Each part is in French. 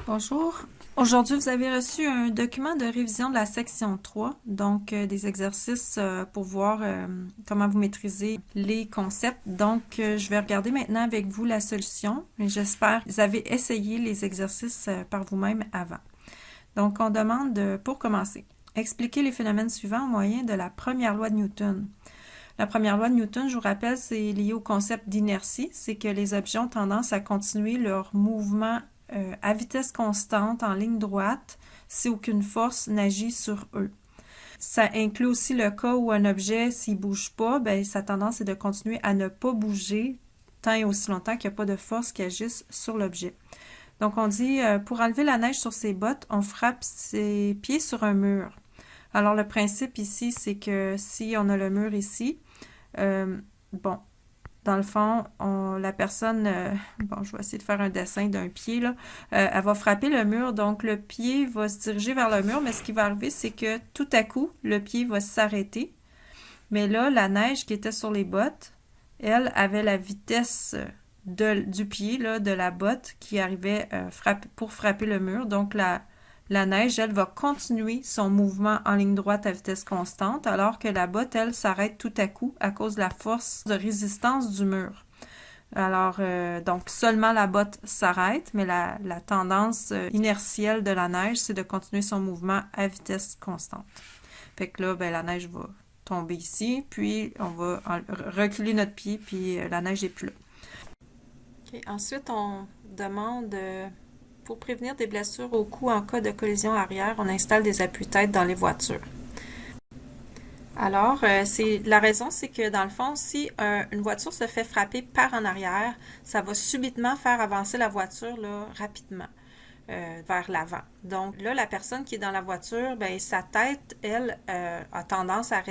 Bonjour. Aujourd'hui, vous avez reçu un document de révision de la section 3, donc des exercices pour voir comment vous maîtrisez les concepts. Donc, je vais regarder maintenant avec vous la solution. J'espère que vous avez essayé les exercices par vous-même avant. Donc, on demande, pour commencer, expliquer les phénomènes suivants au moyen de la première loi de Newton. La première loi de Newton, je vous rappelle, c'est lié au concept d'inertie. C'est que les objets ont tendance à continuer leur mouvement à vitesse constante en ligne droite si aucune force n'agit sur eux. Ça inclut aussi le cas où un objet, s'il ne bouge pas, ben, sa tendance est de continuer à ne pas bouger tant et aussi longtemps qu'il n'y a pas de force qui agisse sur l'objet. Donc, on dit, pour enlever la neige sur ses bottes, on frappe ses pieds sur un mur. Alors, le principe ici, c'est que si on a le mur ici, bon, dans le fond, la personne, bon, je vais essayer de faire un dessin d'un pied, là, elle va frapper le mur, donc le pied va se diriger vers le mur, mais ce qui va arriver, c'est que tout à coup, le pied va s'arrêter. Mais là, la neige qui était sur les bottes, elle avait la vitesse du pied, là, de la botte qui arrivait pour frapper le mur. Donc, la neige, elle, va continuer son mouvement en ligne droite à vitesse constante, alors que la botte, elle, s'arrête tout à coup à cause de la force de résistance du mur. Alors, donc, seulement la botte s'arrête, mais la tendance inertielle de la neige, c'est de continuer son mouvement à vitesse constante. Fait que là, ben, la neige va tomber ici, puis on va reculer notre pied, puis la neige n'est plus là. Okay. Ensuite, on demande... pour prévenir des blessures au cou en cas de collision arrière, on installe des appuis-têtes dans les voitures. Alors, la raison, c'est que dans le fond, si une voiture se fait frapper par en arrière, ça va subitement faire avancer la voiture là, rapidement vers l'avant. Donc là, la personne qui est dans la voiture, ben, sa tête, elle, a tendance à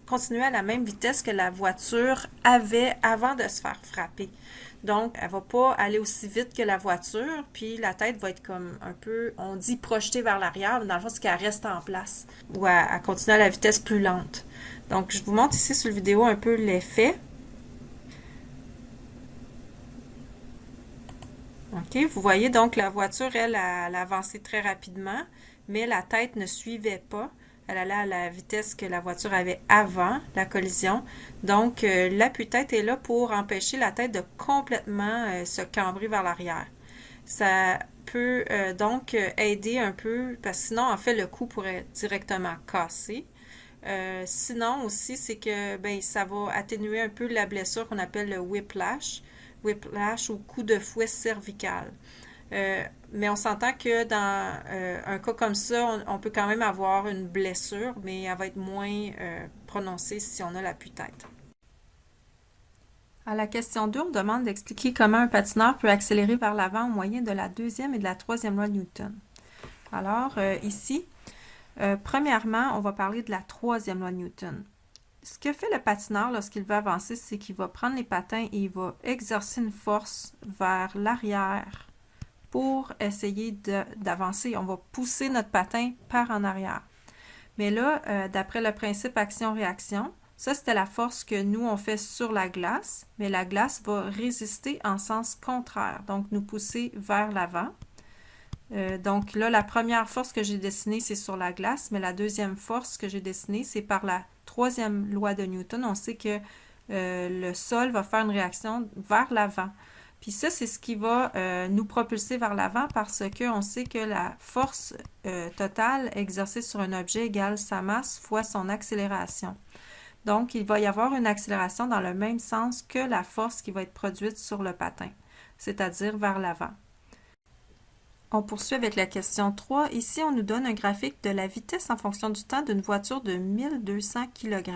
continuer à la même vitesse que la voiture avait avant de se faire frapper. Donc, elle va pas aller aussi vite que la voiture, puis la tête va être comme un peu, on dit projetée vers l'arrière, mais dans le fond, c'est qu'elle reste en place ou elle continue à la vitesse plus lente. Donc, je vous montre ici sur la vidéo un peu l'effet. OK, vous voyez donc la voiture, elle avançait très rapidement, mais la tête ne suivait pas. Elle allait à la vitesse que la voiture avait avant la collision. Donc, l'appui-tête est là pour empêcher la tête de complètement se cambrer vers l'arrière. Ça peut donc aider un peu, parce que sinon, en fait, le cou pourrait directement casser. Sinon aussi, c'est que ben, ça va atténuer un peu la blessure qu'on appelle le whiplash ou coup de fouet cervical. Mais on s'entend que dans un cas comme ça, on peut quand même avoir une blessure, mais elle va être moins prononcée si on a l'appui-tête. À la question 2, on demande d'expliquer comment un patineur peut accélérer vers l'avant au moyen de la deuxième et de la troisième loi de Newton. Alors, ici, premièrement, on va parler de la troisième loi de Newton. Ce que fait le patineur lorsqu'il veut avancer, c'est qu'il va prendre les patins et il va exercer une force vers l'arrière pour essayer d'avancer. On va pousser notre patin par en arrière. Mais là, d'après le principe action-réaction, ça c'était la force que nous on fait sur la glace, mais la glace va résister en sens contraire, donc nous pousser vers l'avant. Donc là, la première force que j'ai dessinée, c'est sur la glace, mais la deuxième force que j'ai dessinée, c'est par la troisième loi de Newton. On sait que le sol va faire une réaction vers l'avant. Puis ça, c'est ce qui va nous propulser vers l'avant parce qu'on sait que la force totale exercée sur un objet égale sa masse fois son accélération. Donc, il va y avoir une accélération dans le même sens que la force qui va être produite sur le patin, c'est-à-dire vers l'avant. On poursuit avec la question 3. Ici, on nous donne un graphique de la vitesse en fonction du temps d'une voiture de 1200 kg.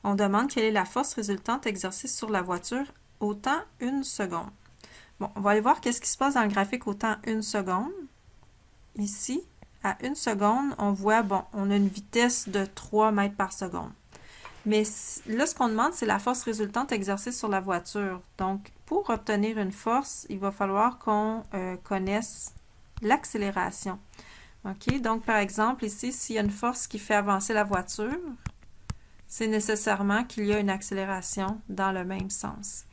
On demande quelle est la force résultante exercée sur la voiture au temps 1 seconde. Bon, on va aller voir qu'est-ce qui se passe dans le graphique au temps 1 seconde. Ici, à 1 seconde, on voit, bon, on a une vitesse de 3 mètres par seconde. Mais là, ce qu'on demande, c'est la force résultante exercée sur la voiture. Donc, pour obtenir une force, il va falloir qu'on connaisse l'accélération. OK? Donc, par exemple, ici, s'il y a une force qui fait avancer la voiture, c'est nécessairement qu'il y a une accélération dans le même sens.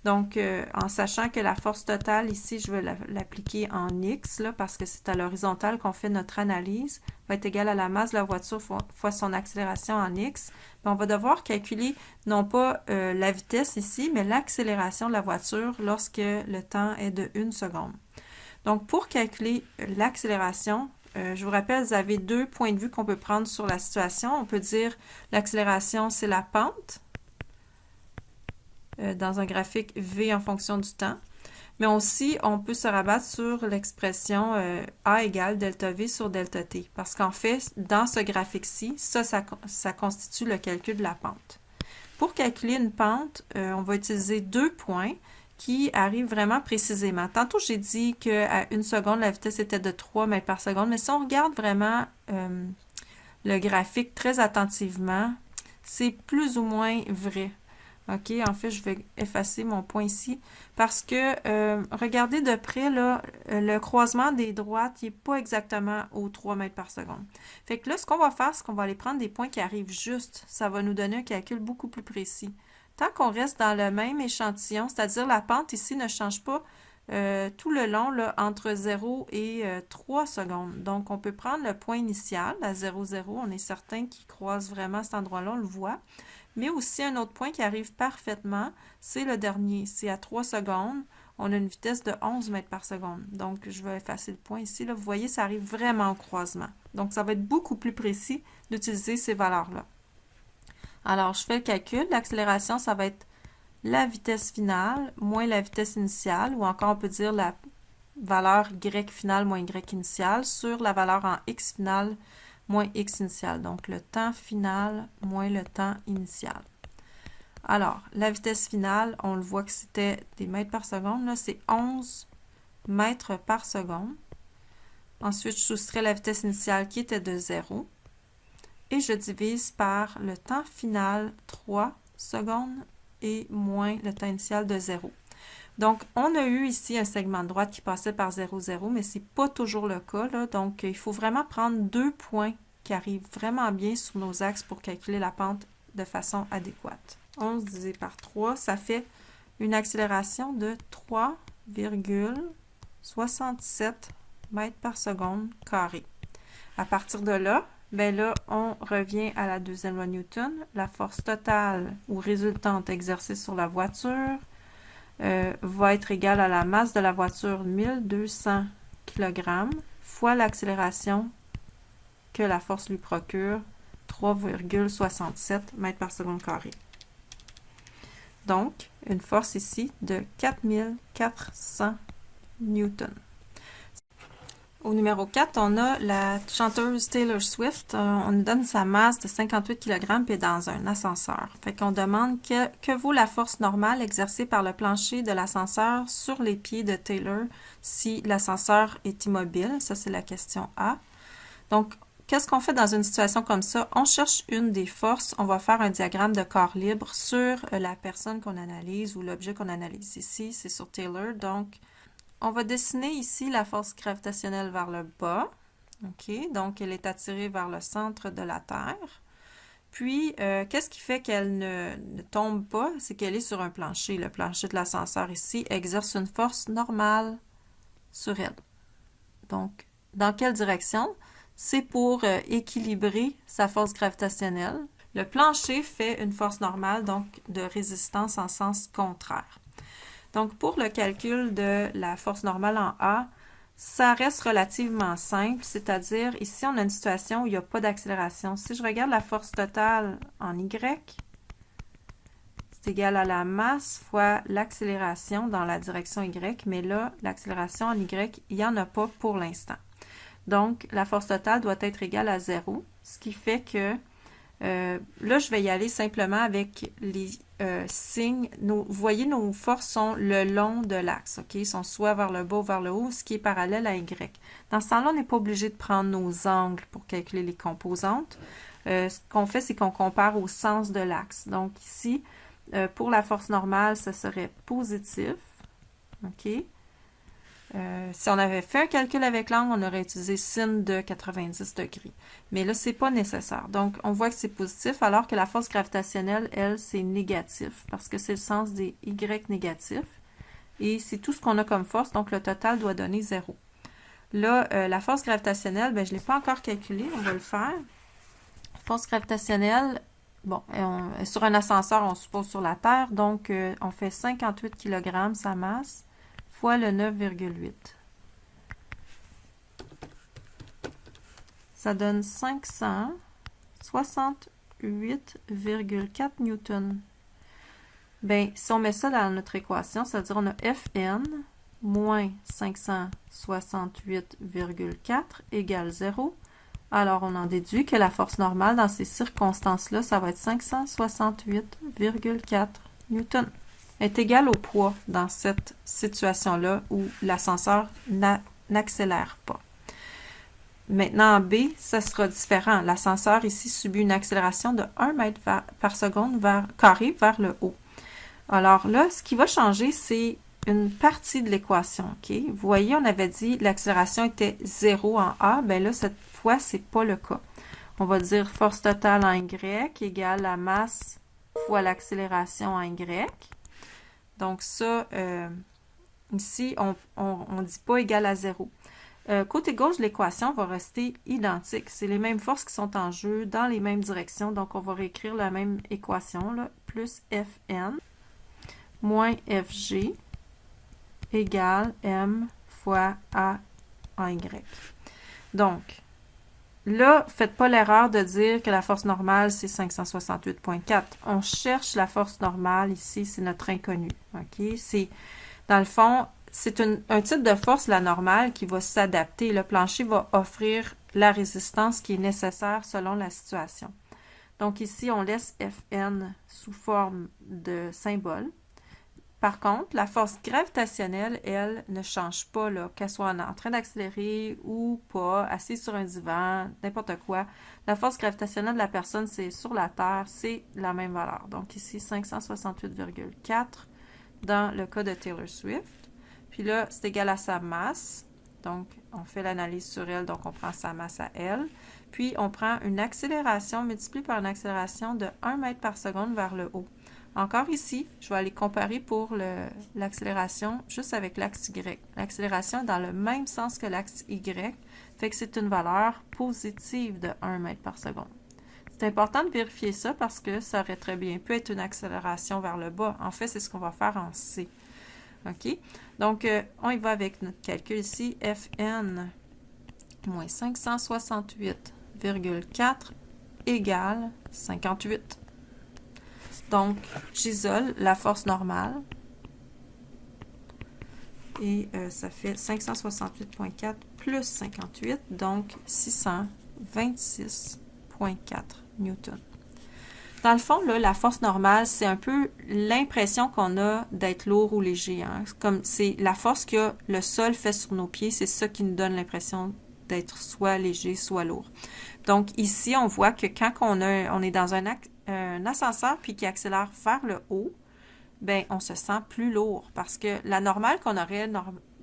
Donc, en sachant que la force totale, ici, je vais l'appliquer en X, là, parce que c'est à l'horizontale qu'on fait notre analyse, va être égale à la masse de la voiture fois son accélération en X. Bien, on va devoir calculer non pas la vitesse ici, mais l'accélération de la voiture lorsque le temps est de 1 seconde. Donc, pour calculer l'accélération, je vous rappelle, vous avez deux points de vue qu'on peut prendre sur la situation. On peut dire l'accélération, c'est la pente dans un graphique V en fonction du temps. Mais aussi, on peut se rabattre sur l'expression A égale delta V sur delta T. Parce qu'en fait, dans ce graphique-ci, ça constitue le calcul de la pente. Pour calculer une pente, on va utiliser deux points qui arrivent vraiment précisément. Tantôt, j'ai dit qu'à 1 seconde, la vitesse était de 3 mètres par seconde, mais si on regarde vraiment le graphique très attentivement, c'est plus ou moins vrai. OK, en fait, je vais effacer mon point ici parce que, regardez de près, là, le croisement des droites, il n'est pas exactement aux 3 mètres par seconde. Fait que là, ce qu'on va faire, c'est qu'on va aller prendre des points qui arrivent juste. Ça va nous donner un calcul beaucoup plus précis. Tant qu'on reste dans le même échantillon, c'est-à-dire la pente ici ne change pas tout le long, là, entre 0 et 3 secondes. Donc, on peut prendre le point initial, à 0, 0. On est certain qu'il croise vraiment cet endroit-là, on le voit. Mais aussi, un autre point qui arrive parfaitement, c'est le dernier. C'est à 3 secondes. On a une vitesse de 11 mètres par seconde. Donc, je vais effacer le point ici. Là. Vous voyez, ça arrive vraiment au croisement. Donc, ça va être beaucoup plus précis d'utiliser ces valeurs-là. Alors, je fais le calcul. L'accélération, ça va être la vitesse finale moins la vitesse initiale, ou encore on peut dire la valeur y finale moins y initiale sur la valeur en x finale moins x initial. Donc, le temps final moins le temps initial. Alors, la vitesse finale, on le voit que c'était des mètres par seconde. Là, c'est 11 mètres par seconde. Ensuite, je soustrais la vitesse initiale qui était de 0. Et je divise par le temps final, 3 secondes, et moins le temps initial de 0. Donc, on a eu ici un segment de droite qui passait par 0, 0, mais ce n'est pas toujours le cas, là. Donc, il faut vraiment prendre deux points qui arrivent vraiment bien sur nos axes pour calculer la pente de façon adéquate. 11 divisé par 3, ça fait une accélération de 3,67 mètres par seconde carré. À partir de là, bien là, on revient à la deuxième loi de Newton. La force totale ou résultante exercée sur la voiture va être égale à la masse de la voiture 1200 kg fois l'accélération que la force lui procure, 3,67 mètres par seconde carré. Donc, une force ici de 4400 newtons. Au numéro 4, on a la chanteuse Taylor Swift. On nous donne sa masse de 58 kg puis dans un ascenseur. Fait qu'on demande que vaut la force normale exercée par le plancher de l'ascenseur sur les pieds de Taylor si l'ascenseur est immobile. Ça, c'est la question A. Donc, qu'est-ce qu'on fait dans une situation comme ça? On cherche une des forces. On va faire un diagramme de corps libre sur la personne qu'on analyse ou l'objet qu'on analyse. Ici, c'est sur Taylor. Donc, on va dessiner ici la force gravitationnelle vers le bas. OK? Donc, elle est attirée vers le centre de la Terre. Puis, qu'est-ce qui fait qu'elle ne tombe pas? C'est qu'elle est sur un plancher. Le plancher de l'ascenseur ici exerce une force normale sur elle. Donc, dans quelle direction? C'est pour équilibrer sa force gravitationnelle. Le plancher fait une force normale, donc de résistance en sens contraire. Donc, pour le calcul de la force normale en A, ça reste relativement simple, c'est-à-dire ici, on a une situation où il n'y a pas d'accélération. Si je regarde la force totale en Y, c'est égal à la masse fois l'accélération dans la direction Y, mais là, l'accélération en Y, il n'y en a pas pour l'instant. Donc, la force totale doit être égale à 0, ce qui fait que là, je vais y aller simplement avec les signes. Vous voyez, nos forces sont le long de l'axe. OK? Ils sont soit vers le bas ou vers le haut, ce qui est parallèle à Y. Dans ce temps-là, on n'est pas obligé de prendre nos angles pour calculer les composantes. Ce qu'on fait, c'est qu'on compare au sens de l'axe. Donc ici, pour la force normale, ce serait positif. OK? Si on avait fait un calcul avec l'angle, on aurait utilisé sin de 90 degrés. Mais là, c'est pas nécessaire. Donc, on voit que c'est positif, alors que la force gravitationnelle, elle, c'est négatif, parce que c'est le sens des Y négatifs. Et c'est tout ce qu'on a comme force, donc le total doit donner 0. Là, la force gravitationnelle, ben, je ne l'ai pas encore calculée, on va le faire. Force gravitationnelle, bon, sur un ascenseur, on suppose sur la Terre, donc on fait 58 kg sa masse, fois le 9,8. Ça donne 568,4 newtons. Bien, si on met ça dans notre équation, c'est-à-dire on a Fn moins 568,4 égale 0. Alors, on en déduit que la force normale dans ces circonstances-là, ça va être 568,4 newtons. Est égale au poids dans cette situation-là où l'ascenseur n'accélère pas. Maintenant, en B, ça sera différent. L'ascenseur ici subit une accélération de 1 mètre par seconde carré vers le haut. Alors là, ce qui va changer, c'est une partie de l'équation. Okay? Vous voyez, on avait dit que l'accélération était 0 en A. Bien là, cette fois, ce n'est pas le cas. On va dire force totale en Y égale la masse fois l'accélération en Y. Donc ça, ici, on ne dit pas égal à 0. Côté gauche de l'équation va rester identique. C'est les mêmes forces qui sont en jeu dans les mêmes directions. Donc, on va réécrire la même équation, là, plus Fn moins Fg égale m fois A en Y. Donc, là, faites pas l'erreur de dire que la force normale, c'est 568,4. On cherche la force normale ici, c'est notre inconnu. OK? C'est, dans le fond, c'est un type de force, la normale, qui va s'adapter. Le plancher va offrir la résistance qui est nécessaire selon la situation. Donc ici, on laisse Fn sous forme de symbole. Par contre, la force gravitationnelle, elle, ne change pas, qu'elle soit en train d'accélérer ou pas, assise sur un divan, n'importe quoi. La force gravitationnelle de la personne, c'est sur la Terre, c'est la même valeur. Donc ici, 568,4 dans le cas de Taylor Swift. Puis là, c'est égal à sa masse. Donc, on fait l'analyse sur elle, donc on prend sa masse à elle. Puis, on prend une accélération multipliée par une accélération de 1 mètre par seconde vers le haut. Encore ici, je vais aller comparer pour l'accélération juste avec l'axe Y. L'accélération est dans le même sens que l'axe Y, fait que c'est une valeur positive de 1 mètre par seconde. C'est important de vérifier ça parce que ça aurait très bien pu être une accélération vers le bas. En fait, c'est ce qu'on va faire en C. OK? Donc, on y va avec notre calcul ici. Fn moins 568,4 égale 58. Donc, j'isole la force normale. Et ça fait 568,4 plus 58, donc 626,4 newtons. Dans le fond, là, la force normale, c'est un peu l'impression qu'on a d'être lourd ou léger. Hein? Comme c'est la force que le sol fait sur nos pieds, c'est ça qui nous donne l'impression d'être soit léger, soit lourd. Donc ici, on voit que quand on est dans un ascenseur puis qui accélère vers le haut, ben on se sent plus lourd parce que la normale qu'on aurait,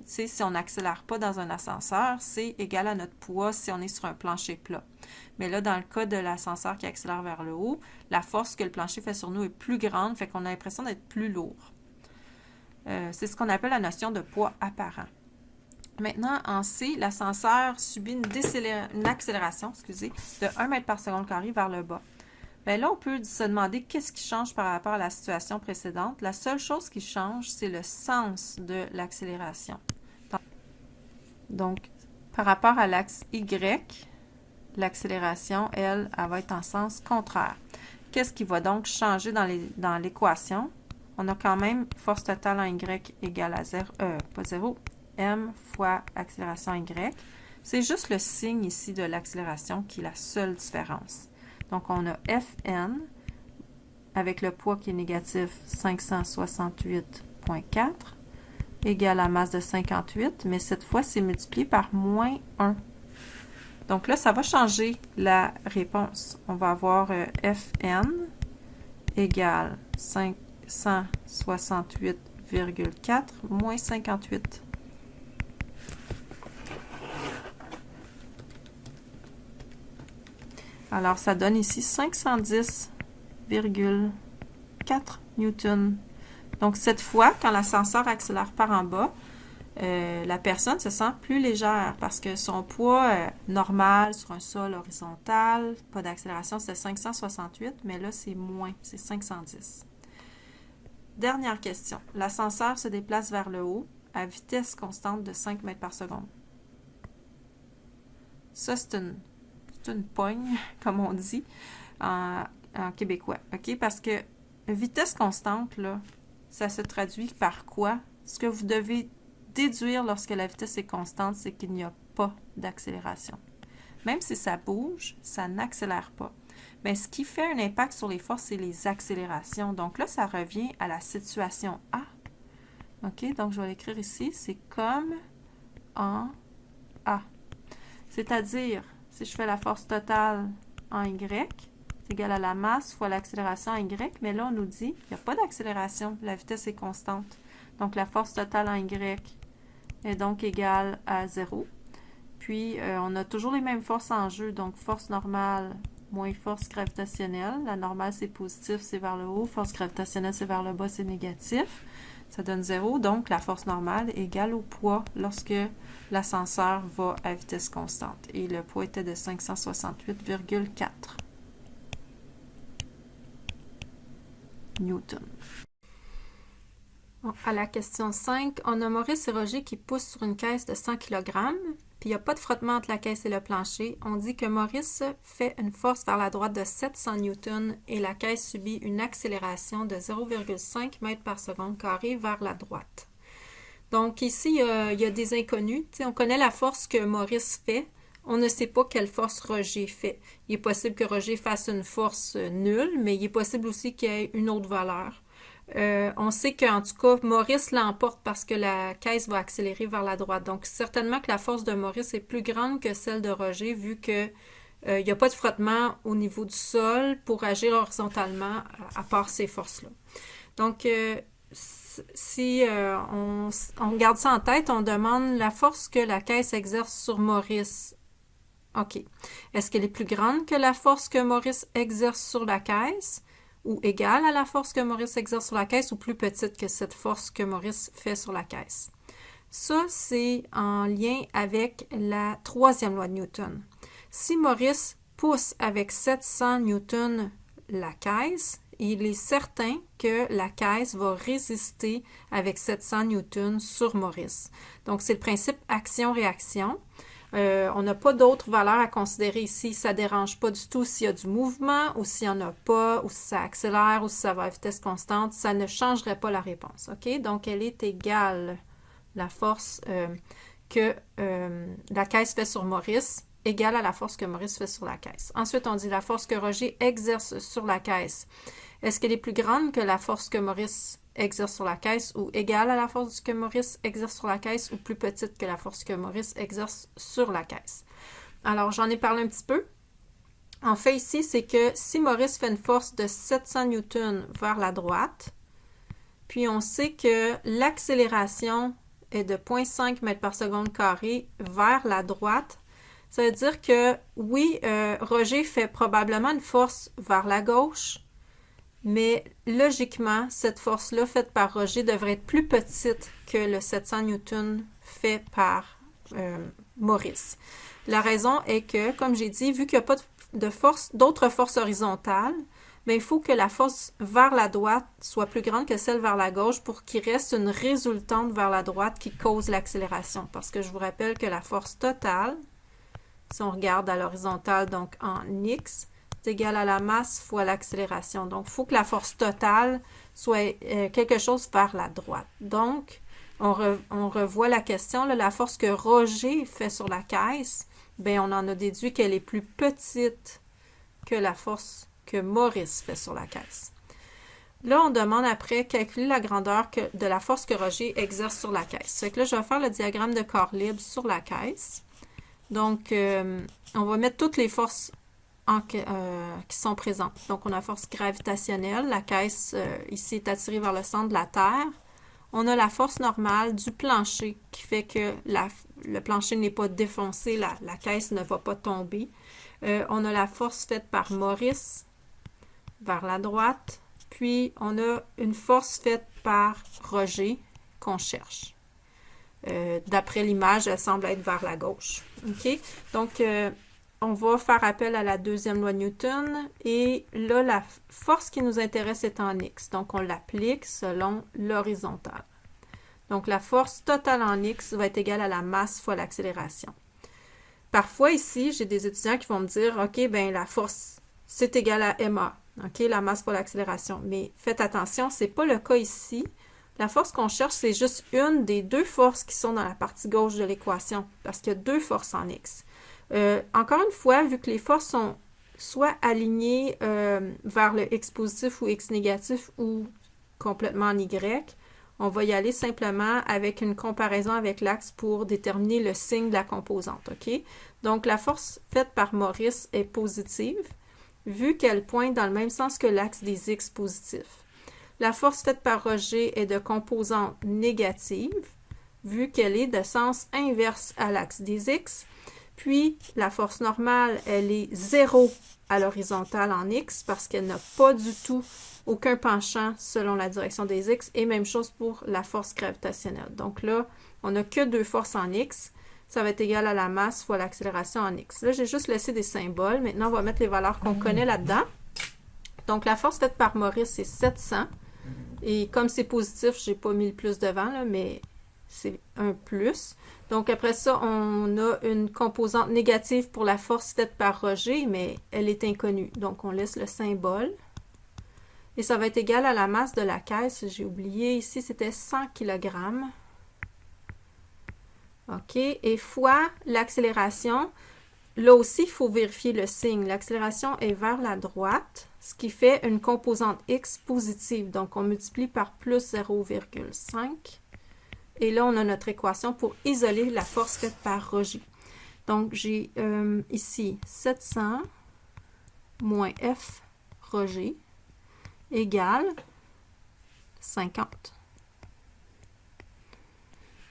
si on n'accélère pas dans un ascenseur, c'est égal à notre poids si on est sur un plancher plat. Mais là, dans le cas de l'ascenseur qui accélère vers le haut, la force que le plancher fait sur nous est plus grande, fait qu'on a l'impression d'être plus lourd. C'est ce qu'on appelle la notion de poids apparent. Maintenant, en C, l'ascenseur subit une accélération de 1 mètre par seconde carré vers le bas. Bien là, on peut se demander qu'est-ce qui change par rapport à la situation précédente. La seule chose qui change, c'est le sens de l'accélération. Donc, par rapport à l'axe Y, l'accélération, elle va être en sens contraire. Qu'est-ce qui va donc changer dans l'équation? On a quand même force totale en Y égale à 0, pas 0, m fois accélération Y. C'est juste le signe ici de l'accélération qui est la seule différence. Donc, on a Fn avec le poids qui est négatif 568,4 égale à masse de 58, mais cette fois, c'est multiplié par moins 1. Donc là, ça va changer la réponse. On va avoir Fn égale 568,4 moins 58. Alors, ça donne ici 510,4 newtons. Donc, cette fois, quand l'ascenseur accélère par en bas, la personne se sent plus légère parce que son poids normal sur un sol horizontal, pas d'accélération, c'est 568, mais là, c'est moins, c'est 510. Dernière question. L'ascenseur se déplace vers le haut à vitesse constante de 5 mètres par seconde. Ça, c'est une pogne, comme on dit en québécois. OK? Parce que vitesse constante, là, ça se traduit par quoi? Ce que vous devez déduire lorsque la vitesse est constante, c'est qu'il n'y a pas d'accélération. Même si ça bouge, ça n'accélère pas. Mais ce qui fait un impact sur les forces, c'est les accélérations. Donc là, ça revient à la situation A. OK? Donc, je vais l'écrire ici. C'est comme en A. C'est-à-dire, si je fais la force totale en Y, c'est égal à la masse fois l'accélération en Y. Mais là, on nous dit qu'il n'y a pas d'accélération. La vitesse est constante. Donc, la force totale en Y est donc égale à 0. Puis, on a toujours les mêmes forces en jeu. Donc, force normale moins force gravitationnelle. La normale, c'est positif, c'est vers le haut. Force gravitationnelle, c'est vers le bas, c'est négatif. Ça donne 0. Donc, la force normale est égale au poids lorsque l'ascenseur va à vitesse constante. Et le poids était de 568,4 newtons. Bon, à la question 5, on a Maurice et Roger qui poussent sur une caisse de 100 kg. Puis il n'y a pas de frottement entre la caisse et le plancher. On dit que Maurice fait une force vers la droite de 700 newtons et la caisse subit une accélération de 0,5 mètres par seconde carré vers la droite. Donc ici, il y a des inconnus. T'sais, on connaît la force que Maurice fait. On ne sait pas quelle force Roger fait. Il est possible que Roger fasse une force nulle, mais il est possible aussi qu'il y ait une autre valeur. On sait qu'en tout cas, Maurice l'emporte parce que la caisse va accélérer vers la droite. Donc, certainement que la force de Maurice est plus grande que celle de Roger, vu que il n'y a pas de frottement au niveau du sol pour agir horizontalement à part ces forces-là. Donc, si on garde ça en tête, on demande la force que la caisse exerce sur Maurice. OK. Est-ce qu'elle est plus grande que la force que Maurice exerce sur la caisse? Ou égale à la force que Maurice exerce sur la caisse ou plus petite que cette force que Maurice fait sur la caisse. Ça, c'est en lien avec la troisième loi de Newton. Si Maurice pousse avec 700 newtons la caisse, il est certain que la caisse va résister avec 700 newtons sur Maurice. Donc, c'est le principe action-réaction. On n'a pas d'autres valeurs à considérer ici. Ça ne dérange pas du tout s'il y a du mouvement ou s'il n'y en a pas, ou si ça accélère ou si ça va à vitesse constante. Ça ne changerait pas la réponse. OK? Donc, elle est égale, la force que la caisse fait sur Maurice, égale à la force que Maurice fait sur la caisse. Ensuite, on dit la force que Roger exerce sur la caisse. Est-ce qu'elle est plus grande que la force que Maurice exerce sur la caisse ou égale à la force que Maurice exerce sur la caisse ou plus petite que la force que Maurice exerce sur la caisse? Alors, j'en ai parlé un petit peu. En fait, ici, c'est que si Maurice fait une force de 700 newtons vers la droite, puis on sait que l'accélération est de 0,5 mètres par seconde carré vers la droite, ça veut dire que, oui, Roger fait probablement une force vers la gauche, mais logiquement, cette force-là faite par Roger devrait être plus petite que le 700 newtons fait par Maurice. La raison est que, comme j'ai dit, vu qu'il n'y a pas d'autres forces horizontales, mais il faut que la force vers la droite soit plus grande que celle vers la gauche pour qu'il reste une résultante vers la droite qui cause l'accélération. Parce que je vous rappelle que la force totale, si on regarde à l'horizontale, donc en X, c'est égal à la masse fois l'accélération. Donc, il faut que la force totale soit quelque chose vers la droite. Donc, on revoit la question, là, la force que Roger fait sur la caisse, bien, on en a déduit qu'elle est plus petite que la force que Maurice fait sur la caisse. Là, on demande après calculer la grandeur de la force que Roger exerce sur la caisse. Fait que là, je vais faire le diagramme de corps libre sur la caisse. Donc, on va mettre toutes les forces qui sont présentes. Donc, on a la force gravitationnelle. La caisse, ici, est attirée vers le centre de la Terre. On a la force normale du plancher qui fait que le plancher n'est pas défoncé, la caisse ne va pas tomber. On a la force faite par Maurice vers la droite, puis on a une force faite par Roger qu'on cherche. D'après l'image, elle semble être vers la gauche. OK? Donc, on va faire appel à la deuxième loi de Newton et là, la force qui nous intéresse est en X. Donc, on l'applique selon l'horizontale. Donc, la force totale en X va être égale à la masse fois l'accélération. Parfois, ici, j'ai des étudiants qui vont me dire, OK, bien, la force, c'est égal à MA. OK, la masse fois l'accélération. Mais faites attention, ce n'est pas le cas ici. La force qu'on cherche, c'est juste une des deux forces qui sont dans la partie gauche de l'équation, parce qu'il y a deux forces en X. Encore une fois, vu que les forces sont soit alignées vers le X positif ou X négatif ou complètement en Y, on va y aller simplement avec une comparaison avec l'axe pour déterminer le signe de la composante. OK? Donc, la force faite par Maurice est positive, vu qu'elle pointe dans le même sens que l'axe des X positifs. La force faite par Roger est de composante négative, vu qu'elle est de sens inverse à l'axe des X. Puis, la force normale, elle est 0 à l'horizontale en X, parce qu'elle n'a pas du tout aucun penchant selon la direction des X. Et même chose pour la force gravitationnelle. Donc là, on n'a que deux forces en X. Ça va être égal à la masse fois l'accélération en X. Là, j'ai juste laissé des symboles. Maintenant, on va mettre les valeurs qu'on connaît là-dedans. Donc, la force faite par Maurice, c'est 700. Et comme c'est positif, je n'ai pas mis le plus devant, là, mais c'est un plus. Donc, après ça, on a une composante négative pour la force faite par Roger, mais elle est inconnue. Donc, on laisse le symbole. Et ça va être égal à la masse de la caisse. J'ai oublié, ici, c'était 100 kg. OK. Et fois l'accélération. Là aussi, il faut vérifier le signe. L'accélération est vers la droite, ce qui fait une composante X positive. Donc, on multiplie par plus 0,5. Et là, on a notre équation pour isoler la force faite par Roger. Donc, j'ai ici 700 moins F Roger égale 50.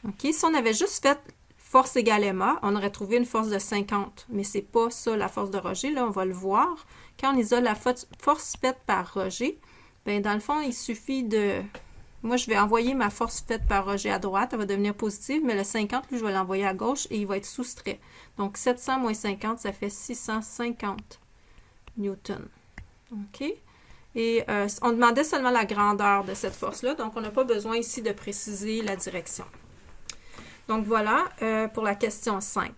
OK, si on avait juste fait force égale MA, on aurait trouvé une force de 50. Mais c'est pas ça la force de Roger. Là, on va le voir. Quand on isole la force faite par Roger, bien, dans le fond, il suffit de... Moi, je vais envoyer ma force faite par Roger à droite. Elle va devenir positive, mais le 50, lui, je vais l'envoyer à gauche et il va être soustrait. Donc, 700 moins 50, ça fait 650 newtons. OK? Et on demandait seulement la grandeur de cette force-là, donc on n'a pas besoin ici de préciser la direction. Donc, voilà pour la question 5.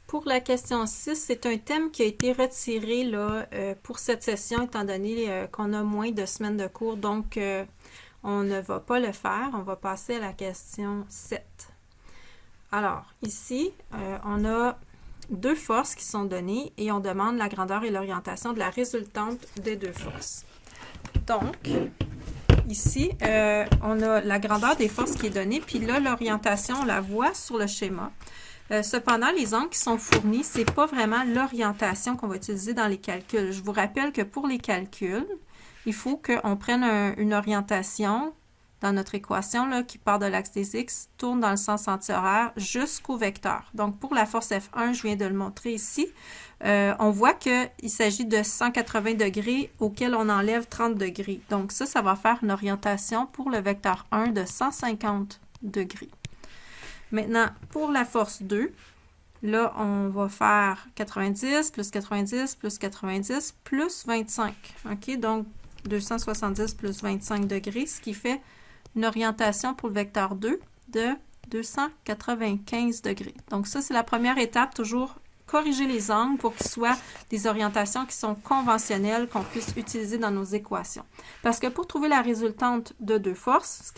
Pour la question 6, c'est un thème qui a été retiré là, pour cette session, étant donné qu'on a moins de semaines de cours. Donc, on ne va pas le faire. On va passer à la question 7. Alors, ici, on a deux forces qui sont données et on demande la grandeur et l'orientation de la résultante des deux forces. Donc, ici, on a la grandeur des forces qui est donnée, puis là, l'orientation, on la voit sur le schéma. Cependant, les angles qui sont fournis, ce n'est pas vraiment l'orientation qu'on va utiliser dans les calculs. Je vous rappelle que pour les calculs, il faut qu'on prenne une orientation dans notre équation là, qui part de l'axe des X, tourne dans le sens antihoraire jusqu'au vecteur. Donc, pour la force F1, je viens de le montrer ici, on voit qu'il s'agit de 180 degrés auquel on enlève 30 degrés. Donc, ça va faire une orientation pour le vecteur 1 de 150 degrés. Maintenant, pour la force 2, là, on va faire 90 plus 90 plus 90 plus 25. OK? Donc, 270 plus 25 degrés, ce qui fait une orientation pour le vecteur 2 de 295 degrés. Donc, ça, c'est la première étape, toujours corriger les angles pour qu'ils soient des orientations qui sont conventionnelles, qu'on puisse utiliser dans nos équations. Parce que pour trouver la résultante de deux forces,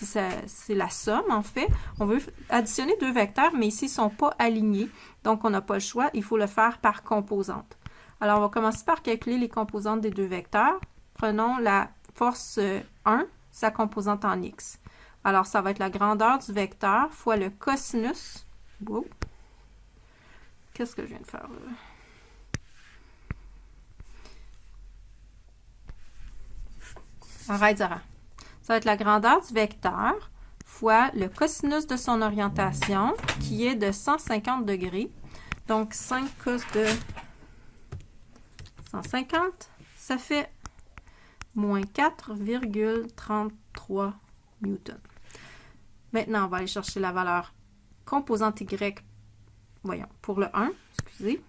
c'est la somme en fait, on veut additionner deux vecteurs, mais ici, ils ne sont pas alignés, donc on n'a pas le choix, il faut le faire par composante. Alors, on va commencer par calculer les composantes des deux vecteurs. Prenons la force 1, sa composante en X. Alors, ça va être la grandeur du vecteur fois le cosinus. Wow. Qu'est-ce que je viens de faire là? Arrête, Zara. Ça va être la grandeur du vecteur fois le cosinus de son orientation, qui est de 150 degrés. Donc, 5 cos de 150, ça fait moins 4,33 newtons. Maintenant, on va aller chercher la valeur composante Y, voyons, pour le 1, excusez.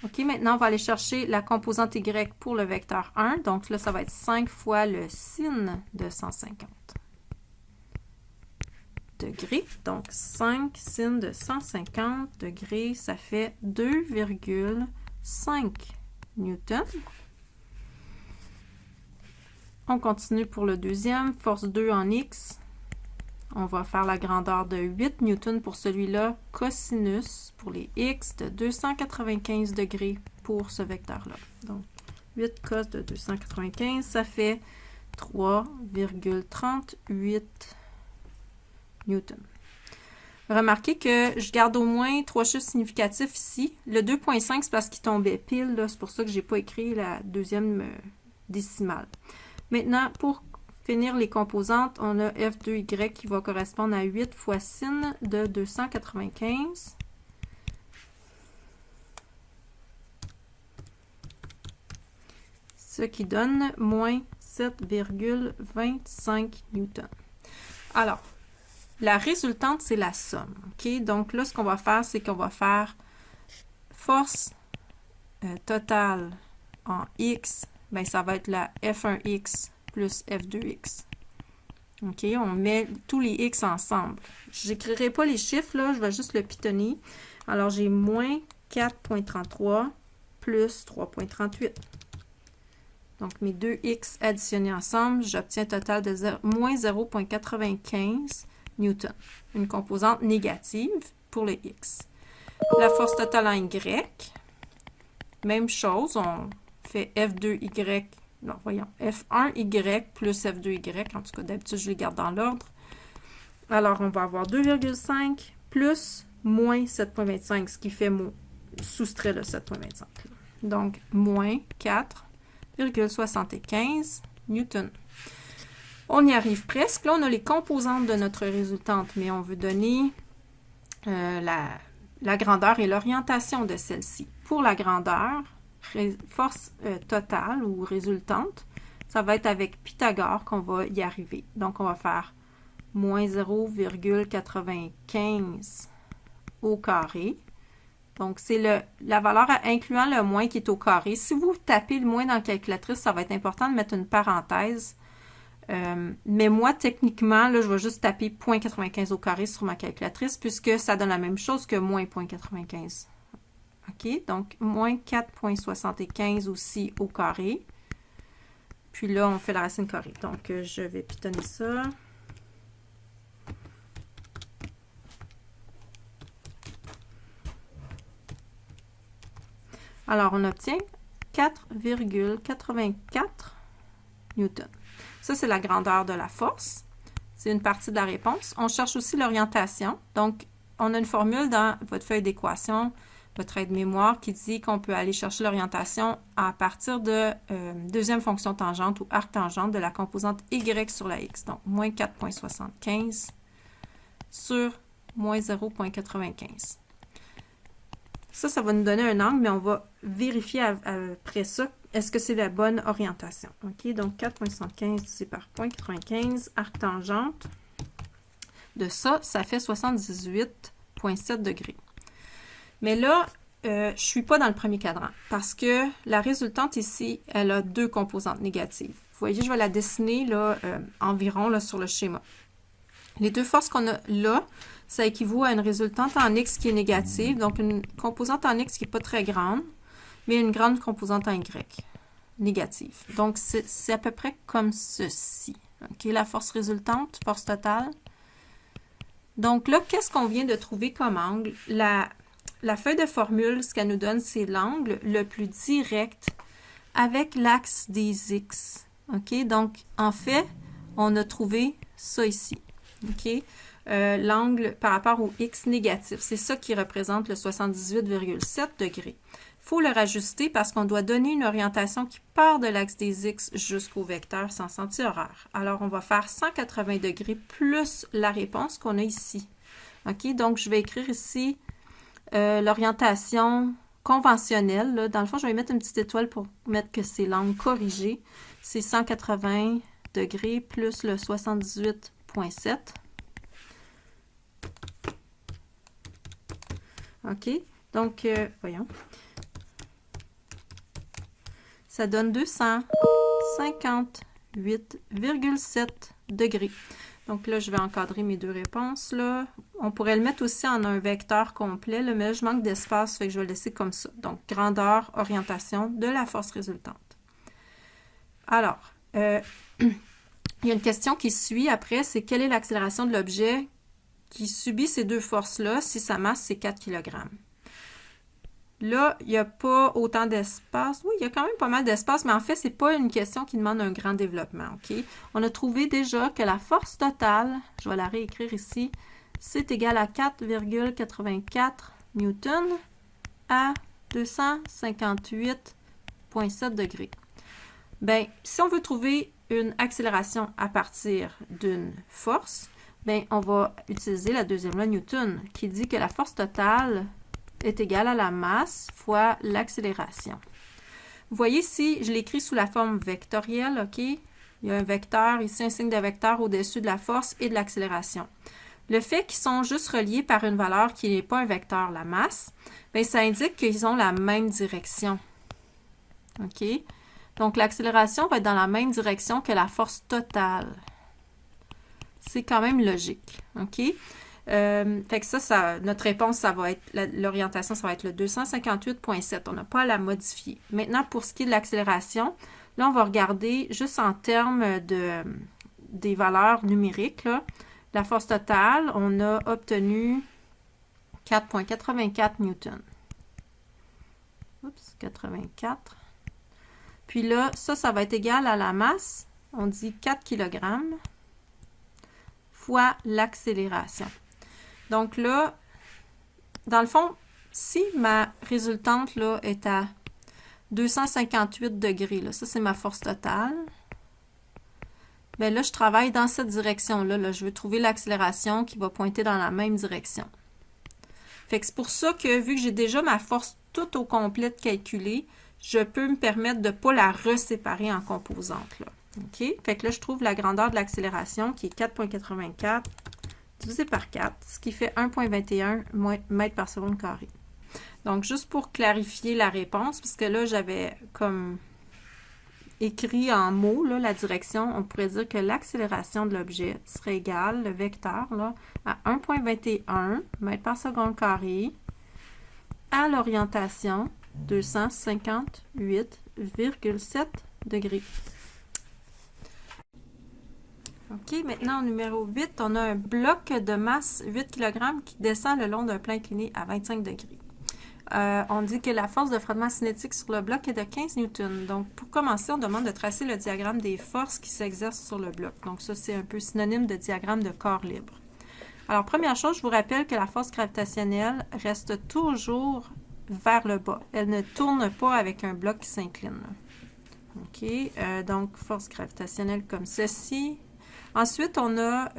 OK, maintenant, on va aller chercher la composante Y pour le vecteur 1. Donc là, ça va être 5 fois le sin de 150 degrés. Donc, 5 sin de 150 degrés, ça fait 2,5 newtons. On continue pour le deuxième, force 2 en X. On va faire la grandeur de 8 newtons pour celui-là, cosinus pour les X de 295 degrés pour ce vecteur-là. Donc, 8 cos de 295, ça fait 3,38 newtons. Remarquez que je garde au moins 3 chiffres significatifs ici. Le 2,5, c'est parce qu'il tombait pile, c'est pour ça que je n'ai pas écrit la deuxième décimale. Maintenant, pour finir les composantes, on a F2Y qui va correspondre à 8 fois sin de 295. Ce qui donne moins 7,25 newtons. Alors, la résultante, c'est la somme. OK? Donc là, ce qu'on va faire, c'est qu'on va faire force totale en X. Bien, ça va être la F1X plus F2X. OK? On met tous les X ensemble. Je n'écrirai pas les chiffres, là. Je vais juste le pitonner. Alors, j'ai moins 4,33 plus 3,38. Donc, mes deux X additionnés ensemble, j'obtiens un total de moins 0,95 newton. Une composante négative pour les X. La force totale en Y, même chose, on fait F2Y, non, voyons, F1Y plus F2Y, en tout cas, d'habitude, je les garde dans l'ordre. Alors, on va avoir 2,5 plus moins 7,25, ce qui fait soustrait le 7,25. Donc, moins 4,75 newton. On y arrive presque. Là, on a les composantes de notre résultante, mais on veut donner la grandeur et l'orientation de celle-ci. Pour la grandeur, force totale ou résultante, ça va être avec Pythagore qu'on va y arriver. Donc, on va faire moins 0,95 au carré. Donc, c'est la valeur incluant le moins qui est au carré. Si vous tapez le moins dans la calculatrice, ça va être important de mettre une parenthèse. Mais moi, techniquement, là, je vais juste taper 0,95 au carré sur ma calculatrice puisque ça donne la même chose que moins 0,95. OK? Donc, moins 4,75 aussi au carré. Puis là, on fait la racine carrée. Donc, je vais pitonner ça. Alors, on obtient 4,84 newtons. Ça, c'est la grandeur de la force. C'est une partie de la réponse. On cherche aussi l'orientation. Donc, on a une formule dans votre feuille d'équation, votre aide-mémoire, qui dit qu'on peut aller chercher l'orientation à partir de deuxième fonction tangente ou arc tangente de la composante Y sur la X. Donc, moins 4,75 sur moins 0,95. Ça va nous donner un angle, mais on va vérifier après ça, est-ce que c'est la bonne orientation. OK, donc 4,75 divisé par 0,95, arc tangente. De ça, ça fait 78,7 degrés. Mais là, je ne suis pas dans le premier cadran parce que la résultante ici, elle a deux composantes négatives. Vous voyez, je vais la dessiner là, environ là, sur le schéma. Les deux forces qu'on a là, ça équivaut à une résultante en X qui est négative, donc une composante en X qui n'est pas très grande, mais une grande composante en Y, négative. Donc, c'est à peu près comme ceci. OK, la force résultante, force totale. Donc là, qu'est-ce qu'on vient de trouver comme angle? La feuille de formule, ce qu'elle nous donne, c'est l'angle le plus direct avec l'axe des X. OK, donc en fait, on a trouvé ça ici. OK, l'angle par rapport au X négatif. C'est ça qui représente le 78,7 degrés. faut le rajuster parce qu'on doit donner une orientation qui part de l'axe des X jusqu'au vecteur sens antihoraire. Alors, on va faire 180 degrés plus la réponse qu'on a ici. OK? Donc, je vais écrire ici l'orientation conventionnelle. Là. Dans le fond, je vais mettre une petite étoile pour mettre que c'est l'angle corrigé. C'est 180 degrés plus le 78,7. OK? Donc, voyons. Ça donne 258,7 degrés. Donc là, je vais encadrer mes deux réponses. Là. On pourrait le mettre aussi en un vecteur complet, là, mais là, je manque d'espace, fait que je vais le laisser comme ça. Donc, grandeur, orientation de la force résultante. Alors, il y a une question qui suit après, c'est quelle est l'accélération de l'objet qui subit ces deux forces-là si sa masse, c'est 4 kg. Là, il n'y a pas autant d'espace. Oui, il y a quand même pas mal d'espace, mais en fait, ce n'est pas une question qui demande un grand développement. OK? On a trouvé déjà que la force totale, je vais la réécrire ici, c'est égal à 4,84 newtons à 258,7 degrés. Bien, si on veut trouver une accélération à partir d'une force, bien, on va utiliser la deuxième loi de Newton qui dit que la force totale est égale à la masse fois l'accélération. Vous voyez ici, je l'écris sous la forme vectorielle, OK? Il y a un vecteur, ici un signe de vecteur au-dessus de la force et de l'accélération. Le fait qu'ils sont juste reliés par une valeur qui n'est pas un vecteur, la masse, bien, ça indique qu'ils ont la même direction. OK? Donc, l'accélération va être dans la même direction que la force totale. C'est quand même logique. OK? Fait que ça, notre réponse, ça va être, l'orientation, ça va être le 258,7. On n'a pas à la modifier. Maintenant, pour ce qui est de l'accélération, là, on va regarder juste en termes des valeurs numériques. Là. La force totale, on a obtenu 4,84 newtons. Oups, 84. Puis là, ça va être égal à la masse, on dit 4 kg, fois l'accélération. Donc là, dans le fond, si ma résultante là, est à 258 degrés, là, ça c'est ma force totale, bien là, je travaille dans cette direction-là. Là, je veux trouver l'accélération qui va pointer dans la même direction. Fait que c'est pour ça que, vu que j'ai déjà ma force toute au complet calculée, je peux me permettre de ne pas la reséparer en composantes. Là. OK? Fait que là, je trouve la grandeur de l'accélération qui est 4,84 divisé par 4, ce qui fait 1,21 mètres par seconde carré. Donc, juste pour clarifier la réponse, puisque là, j'avais comme écrit en mots là, la direction, on pourrait dire que l'accélération de l'objet serait égale, le vecteur, là, à 1,21 mètres par seconde carré à l'orientation 258,7 degrés. OK, maintenant au numéro 8, on a un bloc de masse 8 kg qui descend le long d'un plan incliné à 25 degrés. On dit que la force de frottement cinétique sur le bloc est de 15 newtons. Donc, pour commencer, on demande de tracer le diagramme des forces qui s'exercent sur le bloc. Donc, ça, c'est un peu synonyme de diagramme de corps libre. Alors, première chose, je vous rappelle que la force gravitationnelle reste toujours vers le bas. Elle ne tourne pas avec un bloc qui s'incline. OK, donc force gravitationnelle comme ceci. Ensuite, on a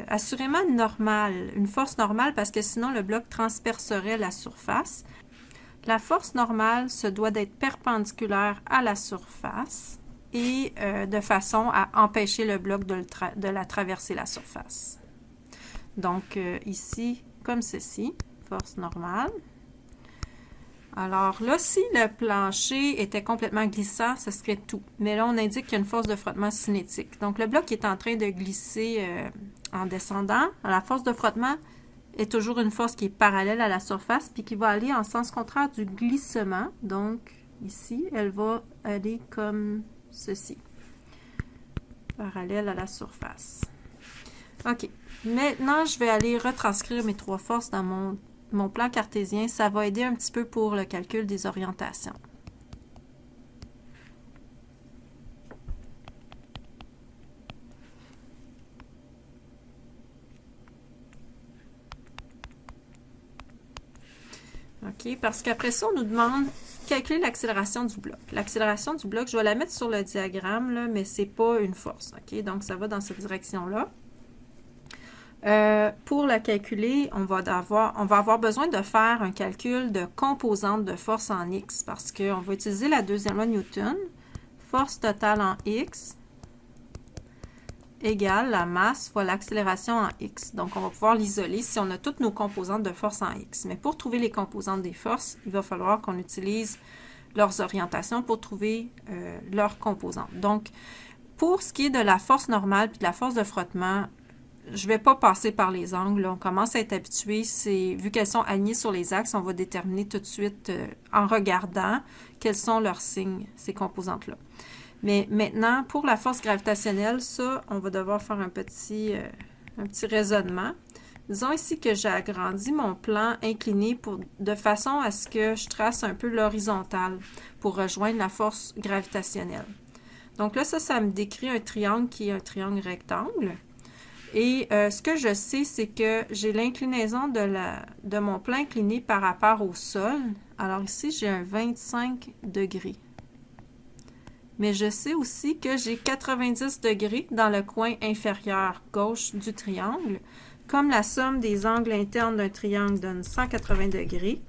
assurément une force normale parce que sinon le bloc transpercerait la surface. La force normale se doit d'être perpendiculaire à la surface et de façon à empêcher le bloc de la traverser la surface. Donc ici, comme ceci, force normale. Alors là, si le plancher était complètement glissant, ce serait tout. Mais là, on indique qu'il y a une force de frottement cinétique. Donc, le bloc est en train de glisser en descendant. La force de frottement est toujours une force qui est parallèle à la surface puis qui va aller en sens contraire du glissement. Donc, ici, elle va aller comme ceci. Parallèle à la surface. OK. Maintenant, je vais aller retranscrire mes trois forces dans mon plan cartésien. Ça va aider un petit peu pour le calcul des orientations. OK, parce qu'après ça, on nous demande calculer l'accélération du bloc. L'accélération du bloc, je vais la mettre sur le diagramme, là, mais ce n'est pas une force. OK? Donc, ça va dans cette direction-là. Pour la calculer, on va avoir besoin de faire un calcul de composante de force en X parce qu'on va utiliser la deuxième loi de Newton. Force totale en X égale la masse fois l'accélération en X. Donc, on va pouvoir l'isoler si on a toutes nos composantes de force en X. Mais pour trouver les composantes des forces, il va falloir qu'on utilise leurs orientations pour trouver leurs composantes. Donc, pour ce qui est de la force normale et de la force de frottement, je ne vais pas passer par les angles. Là. On commence à être habitué. Vu qu'elles sont alignées sur les axes, on va déterminer tout de suite, en regardant, quels sont leurs signes, ces composantes-là. Mais maintenant, pour la force gravitationnelle, ça, on va devoir faire un petit raisonnement. Disons ici que j'ai agrandi mon plan incliné de façon à ce que je trace un peu l'horizontale pour rejoindre la force gravitationnelle. Donc là, ça me décrit un triangle qui est un triangle rectangle. Et ce que je sais, c'est que j'ai l'inclinaison de mon plan incliné par rapport au sol. Alors ici, j'ai un 25 degrés. Mais je sais aussi que j'ai 90 degrés dans le coin inférieur gauche du triangle. Comme la somme des angles internes d'un triangle donne 180 degrés,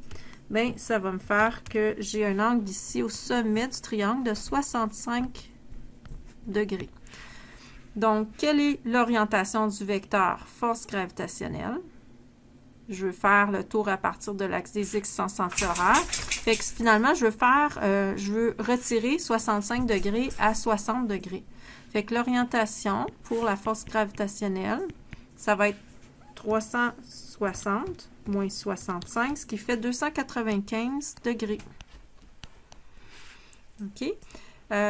bien, ça va me faire que j'ai un angle ici au sommet du triangle de 65 degrés. Donc, quelle est l'orientation du vecteur force gravitationnelle? Je veux faire le tour à partir de l'axe des X sans sens horaire. Fait que finalement, je veux retirer 65 degrés à 60 degrés. Fait que l'orientation pour la force gravitationnelle, ça va être 360 moins 65, ce qui fait 295 degrés. OK?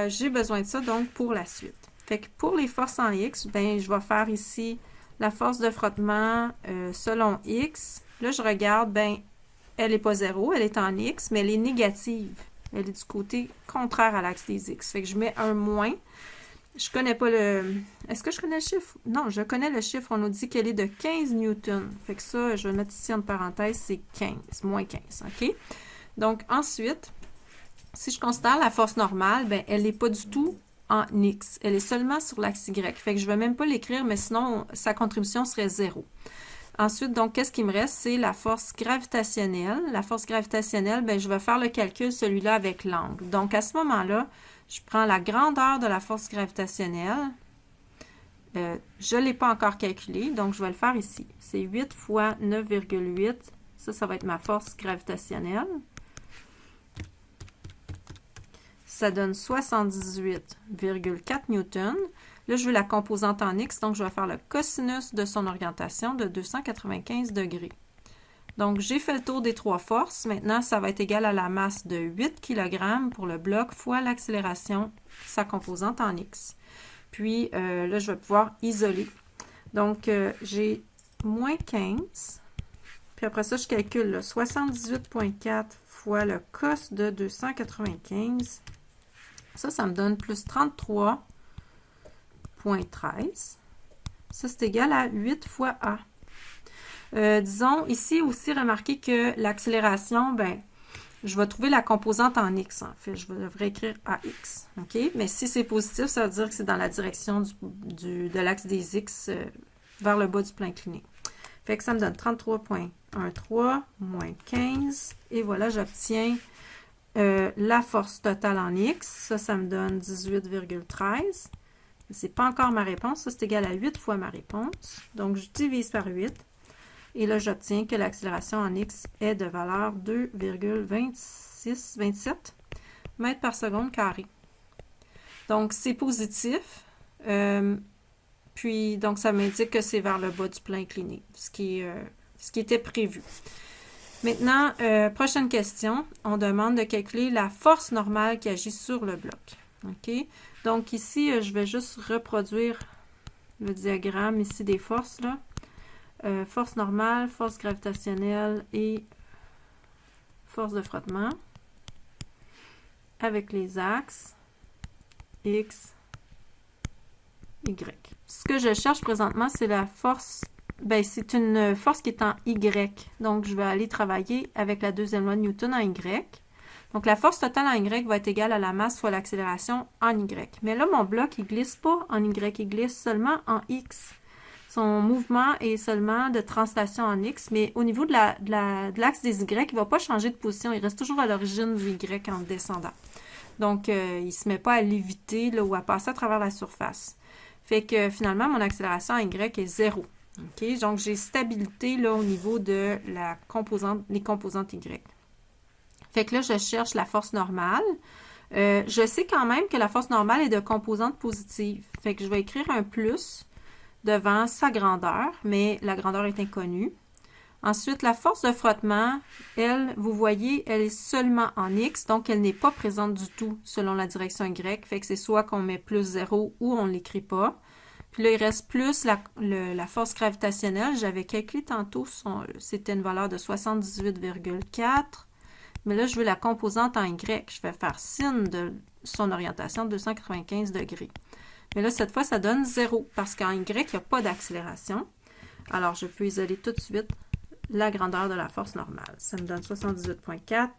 J'ai besoin de ça, donc, pour la suite. Fait que pour les forces en X, ben, je vais faire ici la force de frottement selon X. Là, je regarde, ben, elle n'est pas 0, elle est en X, mais elle est négative. Elle est du côté contraire à l'axe des X. Fait que je mets un moins. Je connais pas le... Est-ce que je connais le chiffre? Non, je connais le chiffre. On nous dit qu'elle est de 15 newtons. Fait que ça, je vais mettre ici en parenthèse, c'est 15, moins 15, OK? Donc, ensuite, si je considère la force normale, ben, elle n'est pas du tout en X. Elle est seulement sur l'axe Y. Fait que je ne vais même pas l'écrire, mais sinon, sa contribution serait 0. Ensuite, donc, qu'est-ce qui me reste? C'est la force gravitationnelle. La force gravitationnelle, bien, je vais faire le calcul, celui-là, avec l'angle. Donc, à ce moment-là, je prends la grandeur de la force gravitationnelle. Je ne l'ai pas encore calculé, donc je vais le faire ici. C'est 8 fois 9,8. Ça va être ma force gravitationnelle. Ça donne 78,4 newtons. Là, je veux la composante en X, donc je vais faire le cosinus de son orientation de 295 degrés. Donc, j'ai fait le tour des trois forces. Maintenant, ça va être égal à la masse de 8 kg pour le bloc fois l'accélération, sa composante en X. Puis, là, je vais pouvoir isoler. Donc, j'ai moins 15. Puis après ça, je calcule 78,4 fois le cos de 295. Ça me donne plus 33,13. Ça, c'est égal à 8 fois A. Disons, ici aussi, remarquez que l'accélération, ben, je vais trouver la composante en X, en fait. Je devrais écrire AX, OK? Mais si c'est positif, ça veut dire que c'est dans la direction de l'axe des X vers le bas du plan incliné. Fait que ça me donne 33,13 moins 15. Et voilà, j'obtiens la force totale en X. Ça me donne 18,13. C'est pas encore ma réponse. Ça, c'est égal à 8 fois ma réponse. Donc, je divise par 8. Et là, j'obtiens que l'accélération en X est de valeur 2,27 mètres par seconde carré. Donc, c'est positif. Puis, donc, ça m'indique que c'est vers le bas du plan incliné, ce qui était prévu. Maintenant, prochaine question. On demande de calculer la force normale qui agit sur le bloc. OK? Donc, ici, je vais juste reproduire le diagramme ici des forces, là. Force normale, force gravitationnelle et force de frottement avec les axes X, Y. Ce que je cherche présentement, c'est la force, ben, c'est une force qui est en Y. Donc, je vais aller travailler avec la deuxième loi de Newton en Y. Donc, la force totale en Y va être égale à la masse fois l'accélération en Y. Mais là, mon bloc, il ne glisse pas en Y, il glisse seulement en X. Son mouvement est seulement de translation en X, mais au niveau de l'axe des Y, il ne va pas changer de position. Il reste toujours à l'origine du Y en descendant. Donc, il ne se met pas à léviter là, ou à passer à travers la surface. Fait que finalement, mon accélération en Y est 0. Okay? Donc, j'ai stabilité là, au niveau de les composantes Y. Fait que là, je cherche la force normale. Je sais quand même que la force normale est de composante positive. Fait que je vais écrire un plus devant sa grandeur, mais la grandeur est inconnue. Ensuite, la force de frottement, elle, vous voyez, elle est seulement en X, donc elle n'est pas présente du tout selon la direction Y. Fait que c'est soit qu'on met plus 0 ou on ne l'écrit pas. Puis là, il reste plus la force gravitationnelle. J'avais calculé tantôt, c'était une valeur de 78,4. Mais là, je veux la composante en Y. Je vais faire sin de son orientation de 295 degrés. Mais là, cette fois, ça donne 0 parce qu'en Y, il n'y a pas d'accélération. Alors, je peux isoler tout de suite la grandeur de la force normale. Ça me donne 78,4.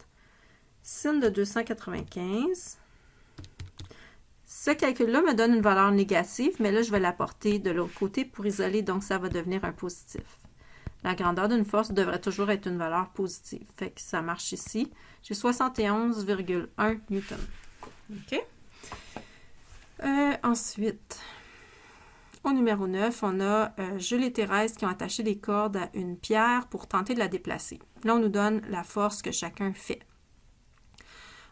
Sin de 295. Ce calcul-là me donne une valeur négative, mais là, je vais la porter de l'autre côté pour isoler, donc ça va devenir un positif. La grandeur d'une force devrait toujours être une valeur positive. Fait que ça marche ici. J'ai 71,1 newton. OK? Ensuite, au numéro 9, on a Jules et Thérèse qui ont attaché des cordes à une pierre pour tenter de la déplacer. Là, on nous donne la force que chacun fait.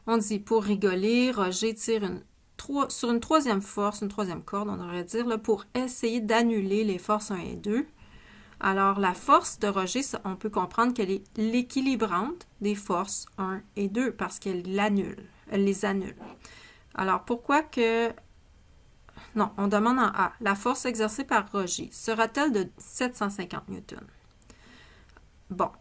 On dit, pour rigoler, Roger tire sur une troisième corde, on devrait dire, là, pour essayer d'annuler les forces 1 et 2. Alors, la force de Roger, on peut comprendre qu'elle est l'équilibrante des forces 1 et 2 parce qu'elle les annule. Alors, pourquoi que... Non, on demande en A. La force exercée par Roger sera-t-elle de 750 newtons? Bon,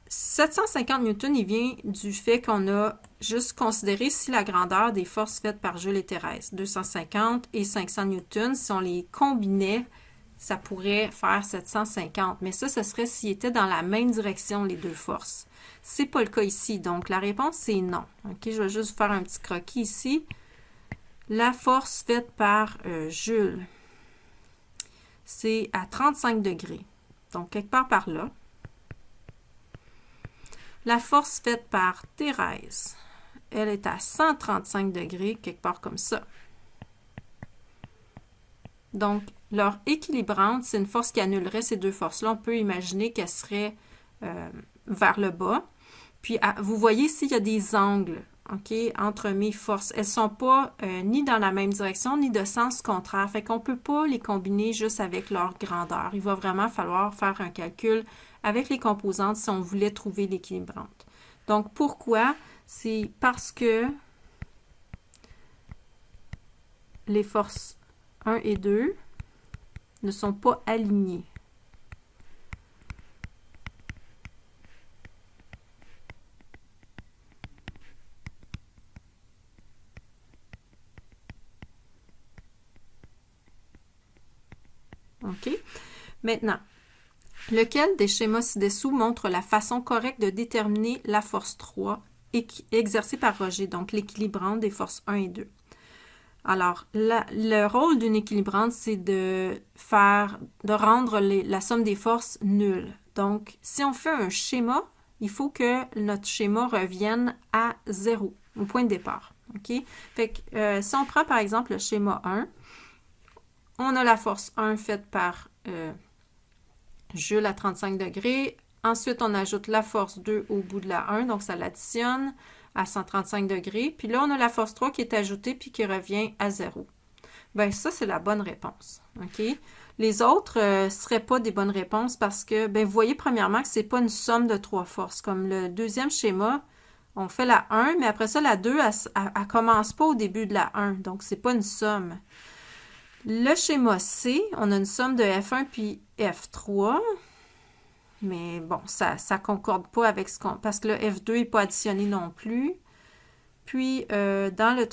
750 newtons, il vient du fait qu'on a juste considéré si la grandeur des forces faites par Jules et Thérèse, 250 et 500 newtons, si on les combinait, ça pourrait faire 750. Mais ça, ce serait s'ils étaient dans la même direction, les deux forces. C'est pas le cas ici. Donc, la réponse, c'est non. OK, je vais juste vous faire un petit croquis ici. La force faite par Jules, c'est à 35 degrés. Donc, quelque part par là. La force faite par Thérèse, elle est à 135 degrés, quelque part comme ça. Donc, leur équilibrante, c'est une force qui annulerait ces deux forces-là. On peut imaginer qu'elle serait vers le bas. Puis, vous voyez ici, il y a des angles, OK, entre mes forces. Elles ne sont pas ni dans la même direction, ni de sens contraire. Fait qu'on ne peut pas les combiner juste avec leur grandeur. Il va vraiment falloir faire un calcul avec les composantes si on voulait trouver l'équilibrante. Donc, pourquoi? C'est parce que les forces 1 et 2 ne sont pas alignées. OK? Maintenant, lequel des schémas ci-dessous montre la façon correcte de déterminer la force 3 exercée par Roger, donc l'équilibrante des forces 1 et 2? Alors, le rôle d'une équilibrante, c'est de rendre la somme des forces nulle. Donc, si on fait un schéma, il faut que notre schéma revienne à 0, au point de départ. OK? Fait que si on prend par exemple le schéma 1, on a la force 1 faite par Jules à 35 degrés. Ensuite, on ajoute la force 2 au bout de la 1, donc ça l'additionne à 135 degrés. Puis là, on a la force 3 qui est ajoutée puis qui revient à 0. Bien, ça, c'est la bonne réponse. OK? Les autres ne seraient pas des bonnes réponses parce que, bien, vous voyez premièrement que ce n'est pas une somme de 3 forces. Comme le deuxième schéma, on fait la 1, mais après ça, la 2, elle ne commence pas au début de la 1. Donc, ce n'est pas une somme. Le schéma C, on a une somme de F1 puis F3. Mais bon, ça ne concorde pas avec ce qu'on... Parce que le F2 n'est pas additionné non plus. Puis, dans le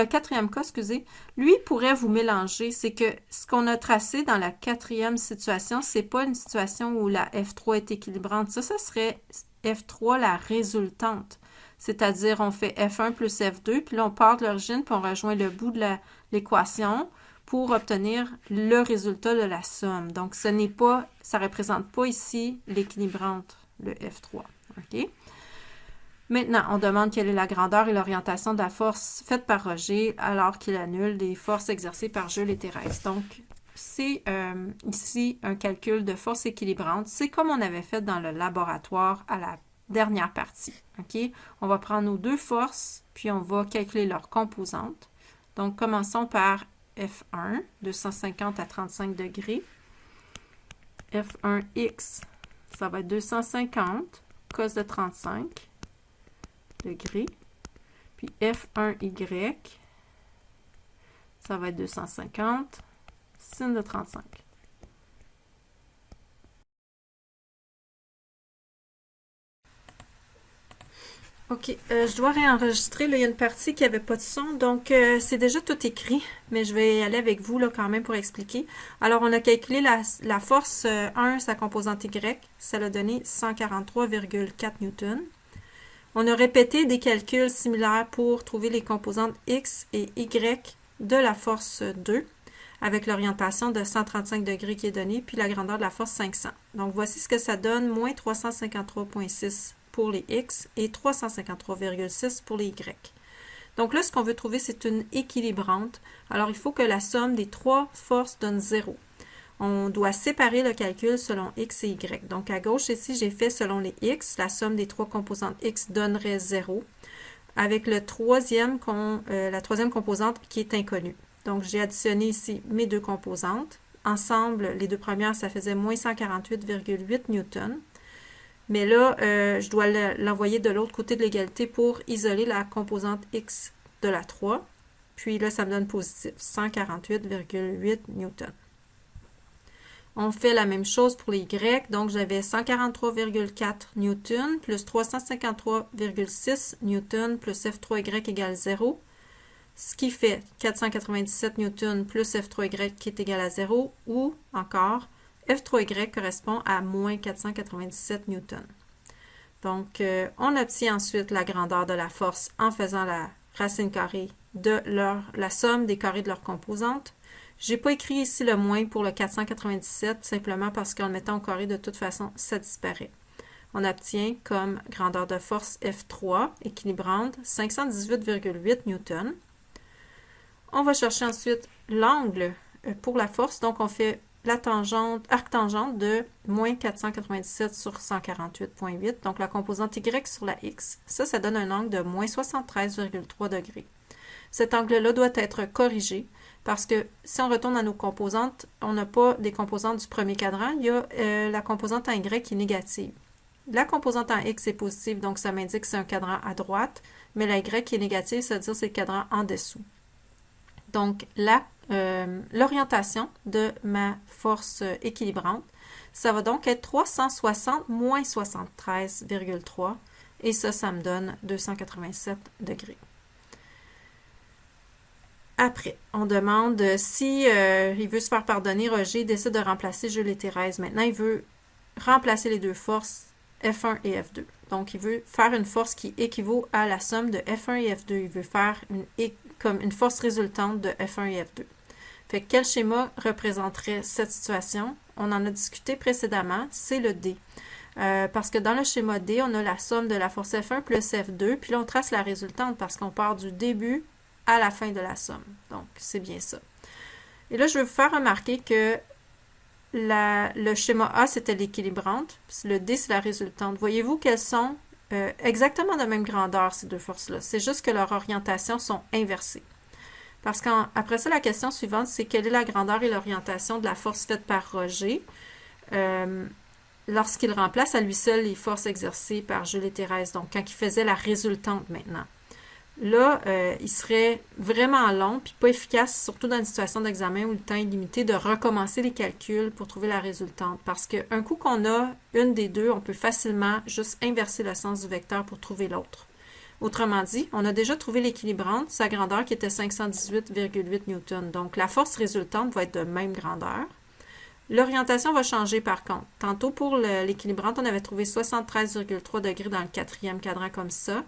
quatrième cas, excusez, lui pourrait vous mélanger. C'est que ce qu'on a tracé dans la quatrième situation, c'est pas une situation où la F3 est équilibrante. Ça serait F3 la résultante. C'est-à-dire, on fait F1 plus F2, puis là, on part de l'origine, puis on rejoint le bout de l'équation pour obtenir le résultat de la somme. Donc, ça ne représente pas ici l'équilibrante, le F3. OK? Maintenant, on demande quelle est la grandeur et l'orientation de la force faite par Roger alors qu'il annule des forces exercées par Jules et Thérèse. Donc, c'est ici un calcul de force équilibrante. C'est comme on avait fait dans le laboratoire à la dernière partie. OK? On va prendre nos deux forces, puis on va calculer leurs composantes. Donc, commençons par F1, 250 à 35 degrés. F1x, ça va être 250 cos de 35 degrés. Puis F1y, ça va être 250 sin de 35. OK, je dois réenregistrer. Là, il y a une partie qui n'avait pas de son, donc c'est déjà tout écrit, mais je vais y aller avec vous là, quand même pour expliquer. Alors, on a calculé la force 1, sa composante Y, ça l'a donné 143,4 newtons. On a répété des calculs similaires pour trouver les composantes X et Y de la force 2, avec l'orientation de 135 degrés qui est donnée, puis la grandeur de la force 500. Donc, voici ce que ça donne, moins 353,6 pour les X et 353,6 pour les Y. Donc là, ce qu'on veut trouver, c'est une équilibrante. Alors, il faut que la somme des trois forces donne 0. On doit séparer le calcul selon X et Y. Donc, à gauche, ici, j'ai fait selon les X. La somme des trois composantes X donnerait 0, avec la troisième composante qui est inconnue. Donc, j'ai additionné ici mes deux composantes. Ensemble, les deux premières, ça faisait moins 148,8 newtons. Mais là, je dois l'envoyer de l'autre côté de l'égalité pour isoler la composante X de la 3. Puis là, ça me donne positif, 148,8 newtons. On fait la même chose pour les Y. Donc, j'avais 143,4 newtons plus 353,6 newtons plus F3Y égale 0. Ce qui fait 497 newtons plus F3Y qui est égal à 0. Ou encore, F3Y correspond à moins 497 newtons. Donc, on obtient ensuite la grandeur de la force en faisant la racine carrée de la somme des carrés de leurs composantes. Je n'ai pas écrit ici le moins pour le 497, simplement parce qu'en le mettant au carré, de toute façon, ça disparaît. On obtient comme grandeur de force F3 équilibrante 518,8 newtons. On va chercher ensuite l'angle pour la force. Donc, on fait la arc-tangente de moins 497 sur 148,8, donc la composante Y sur la X. Ça donne un angle de moins 73,3 degrés. Cet angle-là doit être corrigé parce que si on retourne à nos composantes, on n'a pas des composantes du premier cadran, il y a la composante en Y qui est négative. La composante en X est positive, donc ça m'indique que c'est un cadran à droite, mais la Y qui est négative, ça veut dire que c'est le cadran en dessous. Donc, l'orientation de ma force équilibrante, ça va donc être 360 moins 73,3 et ça me donne 287 degrés. Après, on demande si il veut se faire pardonner, Roger décide de remplacer Jules et Thérèse. Maintenant, il veut remplacer les deux forces F1 et F2. Donc, il veut faire une force qui équivaut à la somme de F1 et F2. Il veut faire comme une force résultante de F1 et F2. Fait que quel schéma représenterait cette situation? On en a discuté précédemment, c'est le D. Parce que dans le schéma D, on a la somme de la force F1 plus F2, puis là, on trace la résultante parce qu'on part du début à la fin de la somme. Donc, c'est bien ça. Et là, je vais vous faire remarquer que le schéma A, c'était l'équilibrante, puis le D, c'est la résultante. Voyez-vous qu'elles sont exactement de même grandeur, ces deux forces-là. C'est juste que leurs orientations sont inversées. Parce qu'après ça, la question suivante, c'est quelle est la grandeur et l'orientation de la force faite par Roger lorsqu'il remplace à lui seul les forces exercées par Jules et Thérèse, donc quand il faisait la résultante maintenant. Là, il serait vraiment long puis pas efficace, surtout dans une situation d'examen où le temps est limité, de recommencer les calculs pour trouver la résultante. Parce qu'un coup qu'on a une des deux, on peut facilement juste inverser le sens du vecteur pour trouver l'autre. Autrement dit, on a déjà trouvé l'équilibrante, sa grandeur qui était 518,8 newtons. Donc, la force résultante va être de même grandeur. L'orientation va changer par contre. Tantôt pour l'équilibrante, on avait trouvé 73,3 degrés dans le quatrième cadran comme ça.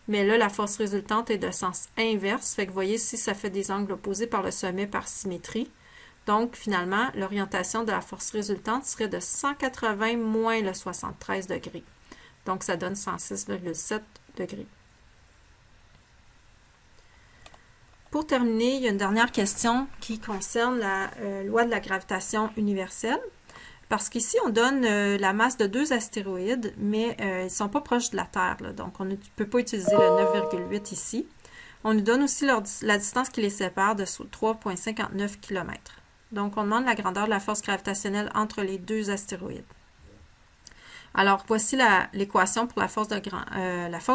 Mais là, la force résultante est de sens inverse. Fait que vous voyez ici, ça fait des angles opposés par le sommet par symétrie. Donc, finalement, l'orientation de la force résultante serait de 180 moins le 73 degrés. Donc, ça donne 106,7 degrés. Pour terminer, il y a une dernière question qui concerne la loi de la gravitation universelle. Parce qu'ici, on donne la masse de 2 astéroïdes, mais ils ne sont pas proches de la Terre. Là, donc, on ne peut pas utiliser le 9,8 ici. On nous donne aussi la distance qui les sépare de 3,59 km. Donc, on demande la grandeur de la force gravitationnelle entre les 2 astéroïdes. Alors, voici l'équation pour la force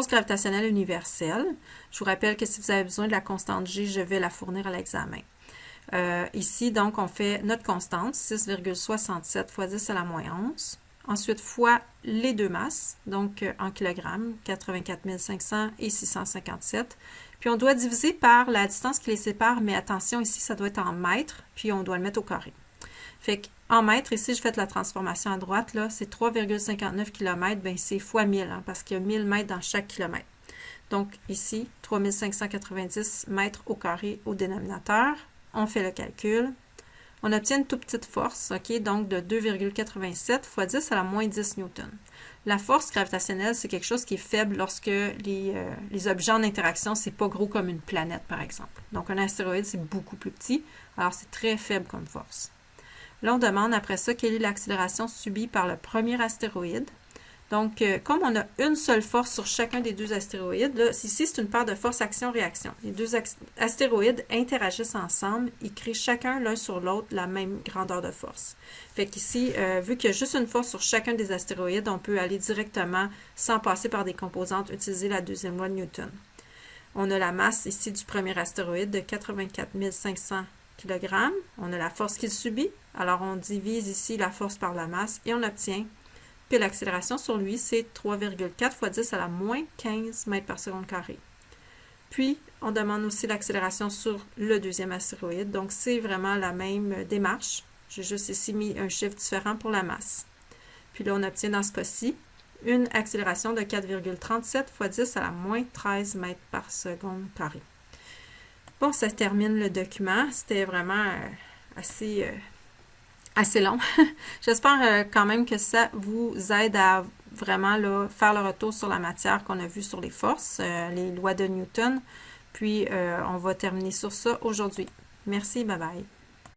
gravitationnelle universelle. Je vous rappelle que si vous avez besoin de la constante G, je vais la fournir à l'examen. Ici, donc, on fait notre constante, 6,67 fois 10 à la moins 11. Ensuite, fois les 2 masses, donc en kilogrammes, 84 500 et 657. Puis, on doit diviser par la distance qui les sépare, mais attention, ici, ça doit être en mètres, puis on doit le mettre au carré. Fait qu'en mètres, ici, je fais la transformation à droite, là, c'est 3,59 km, bien, c'est fois 1000, hein, parce qu'il y a 1000 mètres dans chaque kilomètre. Donc, ici, 3590 mètres au carré au dénominateur. On fait le calcul. On obtient une toute petite force, OK, donc de 2,87 fois 10 à la moins 10 newtons. La force gravitationnelle, c'est quelque chose qui est faible lorsque les objets en interaction, c'est pas gros comme une planète, par exemple. Donc, un astéroïde, c'est beaucoup plus petit, alors c'est très faible comme force. Là, on demande après ça quelle est l'accélération subie par le premier astéroïde. Donc, comme on a une seule force sur chacun des 2 astéroïdes, là, ici, c'est une paire de force action-réaction. Les 2 astéroïdes interagissent ensemble, ils créent chacun l'un sur l'autre la même grandeur de force. Fait qu'ici, vu qu'il y a juste une force sur chacun des astéroïdes, on peut aller directement, sans passer par des composantes, utiliser la deuxième loi de Newton. On a la masse ici du premier astéroïde de 84 500 kg. On a la force qu'il subit. Alors, on divise ici la force par la masse et on obtient. Puis l'accélération sur lui, c'est 3,4 fois 10 à la moins 15 mètres par seconde carré. Puis, on demande aussi l'accélération sur le deuxième astéroïde. Donc, c'est vraiment la même démarche. J'ai juste ici mis un chiffre différent pour la masse. Puis là, on obtient dans ce cas-ci une accélération de 4,37 fois 10 à la moins 13 mètres par seconde carré. Bon, ça termine le document. C'était vraiment assez long. J'espère quand même que ça vous aide à vraiment là, faire le retour sur la matière qu'on a vu sur les forces, les lois de Newton. Puis, on va terminer sur ça aujourd'hui. Merci, bye bye.